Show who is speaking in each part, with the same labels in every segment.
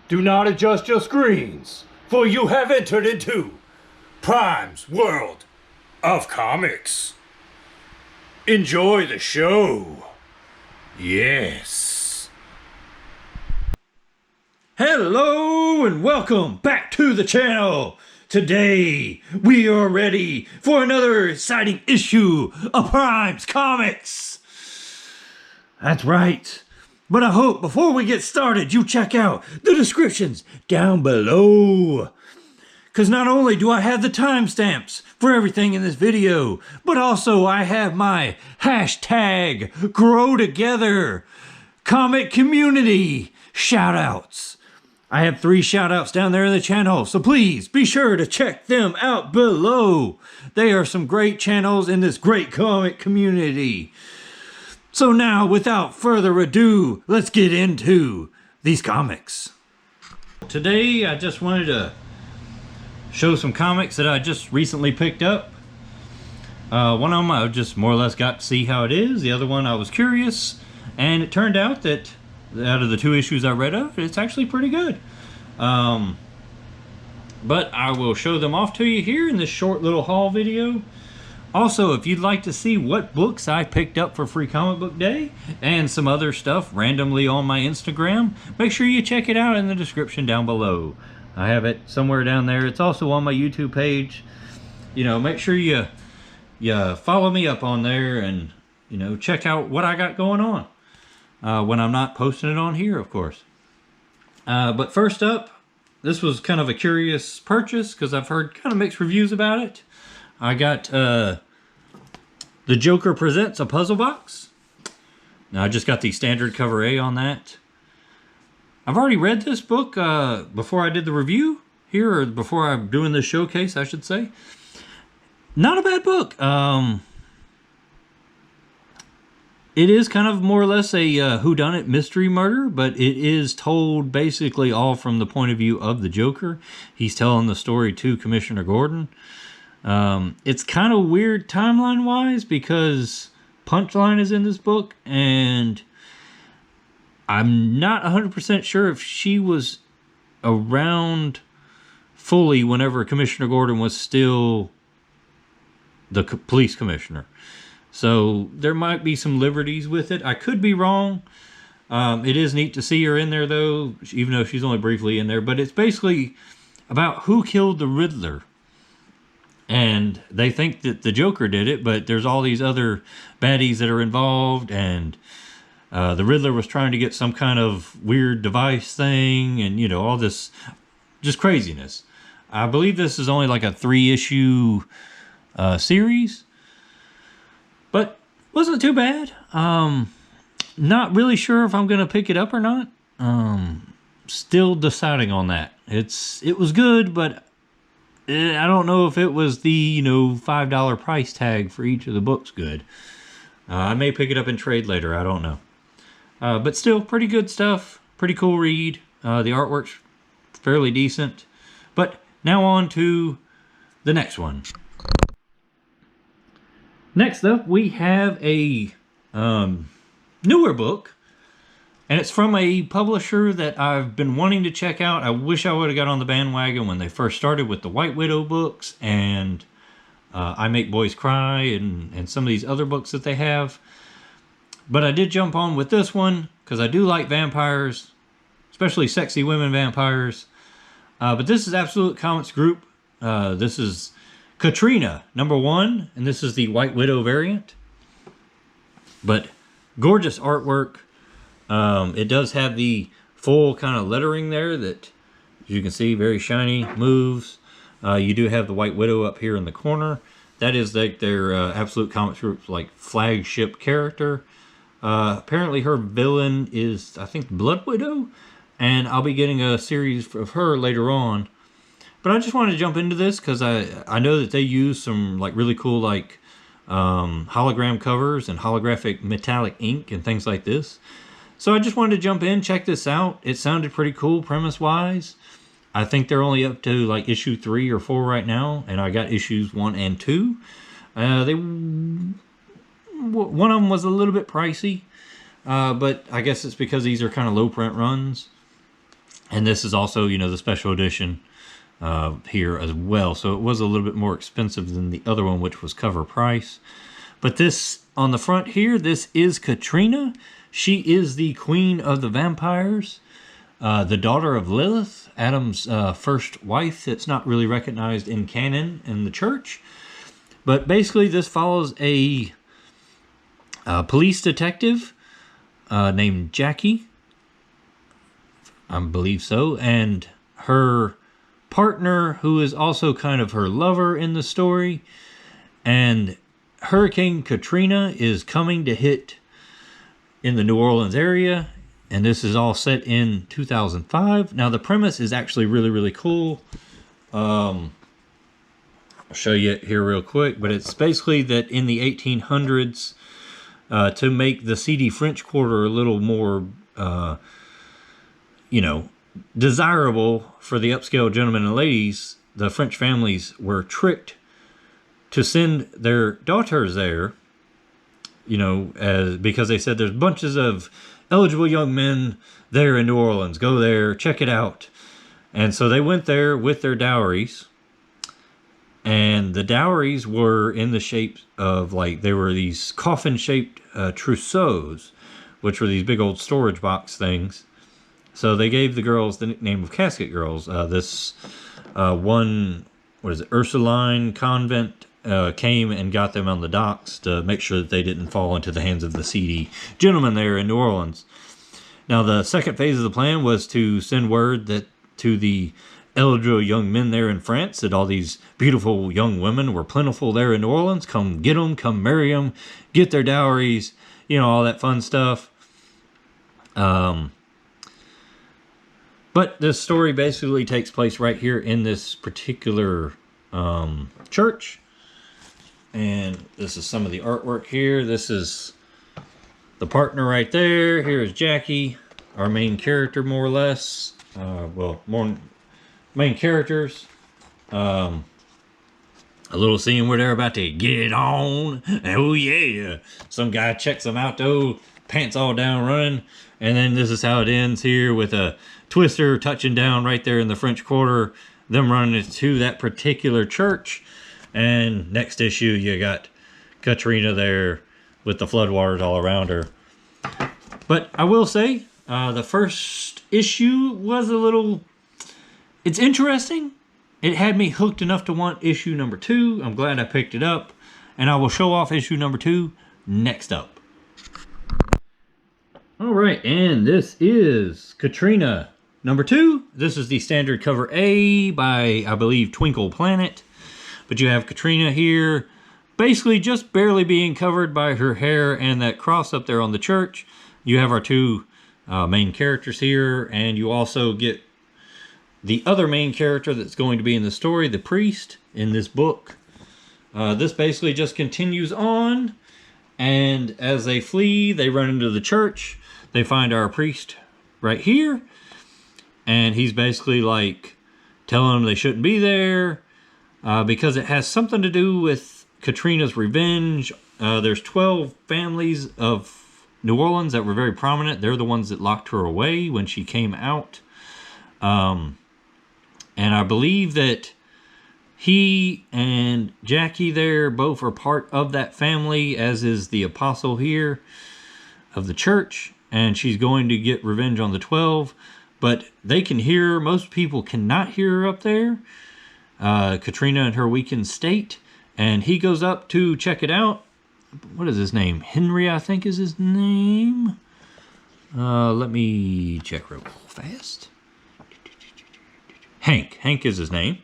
Speaker 1: Do not adjust your screens, for you have entered into Prime's World of Comics. Enjoy the show. Yes. Hello and welcome back to the channel. Today we are ready for another exciting issue of Prime's Comics. That's right. But I hope before we get started, you check out the descriptions down below. Because not only do I have the timestamps for everything in this video, but also I have my hashtag Grow Together comic community shoutouts. I have 3 shoutouts down there in the channel, so please be sure to check them out below. They are some great channels in this great comic community. So now, without further ado, let's get into these comics. Today, I just wanted to show some comics that I just recently picked up. One of them I just more or less got to see how it is. The other one I was curious, and it turned out that out of the 2 issues I read of, it's actually pretty good. But I will show them off to you here in this short little haul video. Also, if you'd like to see what books I picked up for Free Comic Book Day and some other stuff randomly on my Instagram, make sure you check it out in the description down below. I have it somewhere down there. It's also on my YouTube page. You know, make sure you follow me up on there and, you know, check out what I got going on when I'm not posting it on here, of course. But first up, this was kind of a curious purchase because I've heard kind of mixed reviews about it. I got The Joker Presents a Puzzlebox. Now, I just got the standard cover A on that. I've already read this book before I did the review here, or before I'm doing this showcase, I should say. Not a bad book. It is kind of more or less a whodunit mystery murder, but it is told basically all from the point of view of the Joker. He's telling the story to Commissioner Gordon. It's kind of weird timeline-wise because Punchline is in this book, and I'm not 100% sure if she was around fully whenever Commissioner Gordon was still the police commissioner. So there might be some liberties with it. I could be wrong. It is neat to see her in there, though, even though she's only briefly in there. But it's basically about who killed the Riddler. And they think that the Joker did it, but there's all these other baddies that are involved, and the Riddler was trying to get some kind of weird device thing, and, you know, all this just craziness. I believe this is only like a 3-issue series, but wasn't too bad. Not really sure if I'm going to pick it up or not. Still deciding on that. It was good, but I don't know if it was the, you know, $5 price tag for each of the books good. I may pick it up in trade later. I don't know. But still, pretty good stuff. Pretty cool read. The artwork's fairly decent. But now on to the next one. Next up, we have a newer book. And it's from a publisher that I've been wanting to check out. I wish I would have got on the bandwagon when they first started with the White Widow books and I Make Boys Cry and some of these other books that they have. But I did jump on with this one because I do like vampires, especially sexy women vampires. But this is Absolute Comics Group. This is Katrina, #1, and this is the White Widow variant. But gorgeous artwork. It does have the full kind of lettering there that, as you can see, very shiny, moves. You do have the White Widow up here in the corner. That is like their Absolute Comics Group's like flagship character. Apparently her villain is, I think, Blood Widow, and I'll be getting a series of her later on. But I just wanted to jump into this because I know that they use some like really cool like hologram covers and holographic metallic ink and things like this. So I just wanted to jump in, check this out. It sounded pretty cool premise-wise. I think they're only up to like issue 3 or 4 right now, and I got issues 1 and 2. One of them was a little bit pricey, but I guess it's because these are kind of low print runs. And this is also, you know, the special edition here as well. So it was a little bit more expensive than the other one, which was cover price. But this, on the front here, this is Katrina. She is the queen of the vampires, the daughter of Lilith, Adam's first wife that's not really recognized in canon in the church. But basically this follows a police detective named Jackie, I believe so, and her partner, who is also kind of her lover in the story. And Hurricane Katrina is coming to hit in the New Orleans area, and this is all set in 2005. Now the premise is actually really, really cool. I'll show you it here real quick, but it's basically that in the 1800s, to make the seedy French Quarter a little more, you know, desirable for the upscale gentlemen and ladies, the French families were tricked to send their daughters there, you know, because they said there's bunches of eligible young men there in New Orleans. Go there, check it out. And so they went there with their dowries. And the dowries were in the shape of, like, they were these coffin-shaped trousseaux, which were these big old storage box things. So they gave the girls the nickname of casket girls. This one, what is it, Ursuline convent came and got them on the docks to make sure that they didn't fall into the hands of the seedy gentlemen there in New Orleans. Now, the second phase of the plan was to send word that to the eligible young men there in France that all these beautiful young women were plentiful there in New Orleans. Come get them, come marry them, get their dowries, you know, all that fun stuff. But this story basically takes place right here in this particular church. And this is some of the artwork here. This is the partner right there. Here is Jackie, our main character, more or less. Well, more main characters. A little scene where they're about to get it on. Oh yeah. Some guy checks them out though, pants all down running. And then this is how it ends here with a twister touching down right there in the French Quarter. Them running to that particular church. And next issue you got Katrina there with the floodwaters all around her. But I will say, the first issue was a little... It's interesting. It had me hooked enough to want issue number 2. I'm glad I picked it up. And I will show off issue number 2 next up. Alright, and this is Katrina number 2. This is the standard cover A by, I believe, Twinkle Planet. But you have Katrina here, basically just barely being covered by her hair and that cross up there on the church. You have our two main characters here, and you also get the other main character that's going to be in the story, the priest, in this book. This basically just continues on, and as they flee, they run into the church. They find our priest right here, and he's basically like telling them they shouldn't be there because it has something to do with Katrina's revenge. There's 12 families of New Orleans that were very prominent. They're the ones that locked her away when she came out. And I believe that he and Jackie there both are part of that family, as is the apostle here of the church. And she's going to get revenge on the 12. But they can hear her. Most people cannot hear her up there. Katrina in her weakened state. And he goes up to check it out. What is his name? Henry, I think, is his name. Let me check real fast. Hank. Hank is his name.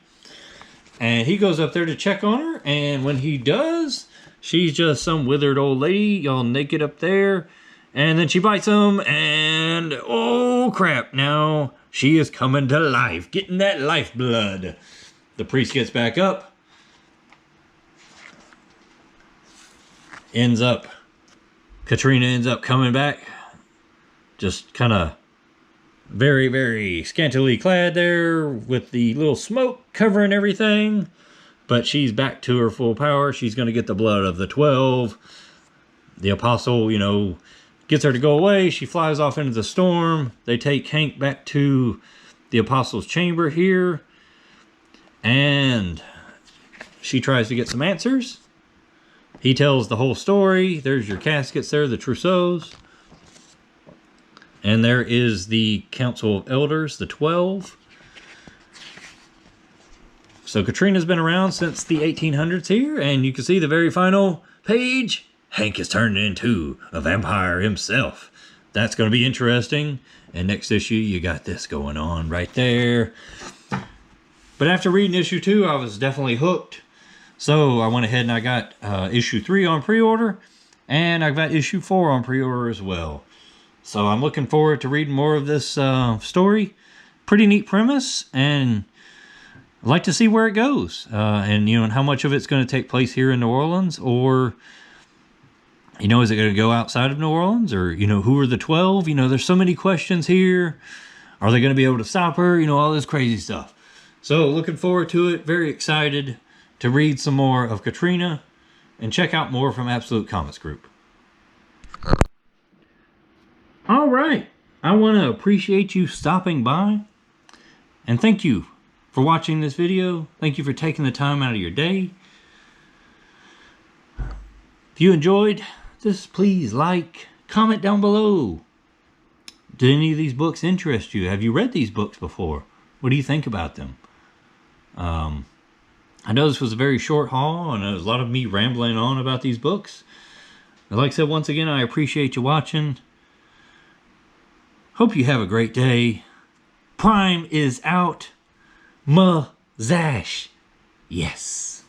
Speaker 1: And he goes up there to check on her. And when he does, she's just some withered old lady, all naked up there. And then she bites him. And oh, crap. Now she is coming to life. Getting that lifeblood. The priest gets back up. Katrina ends up coming back. Just kind of very, very scantily clad there with the little smoke covering everything. But she's back to her full power. She's going to get the blood of the 12. The apostle, you know, gets her to go away. She flies off into the storm. They take Hank back to the Apostles' Chamber here. And she tries to get some answers. He tells the whole story. There's your caskets there, the trousseaus. And there is the Council of Elders, the 12. So Katrina's been around since the 1800s here, and you can see the very final page. Hank is turned into a vampire himself. That's going to be interesting. And next issue, you got this going on right there. But after reading issue 2, I was definitely hooked. So I went ahead and I got issue 3 on pre-order, and I got issue 4 on pre-order as well. So I'm looking forward to reading more of this story. Pretty neat premise, and I'd like to see where it goes, and and how much of it's going to take place here in New Orleans, or is it going to go outside of New Orleans, or who are the 12? There's so many questions here. Are they going to be able to stop her? All this crazy stuff. So looking forward to it. Very excited to read some more of Katrina and check out more from Absolute Comics Group. All right, I want to appreciate you stopping by, and thank you for watching this video. Thank you for taking the time out of your day. If you enjoyed this, please like, comment down below. Do any of these books interest you? Have you read these books before? What do you think about them? I know this was a very short haul, and there was a lot of me rambling on about these books. But like I said, once again, I appreciate you watching. Hope you have a great day. Prime is out. Mazash. Yes.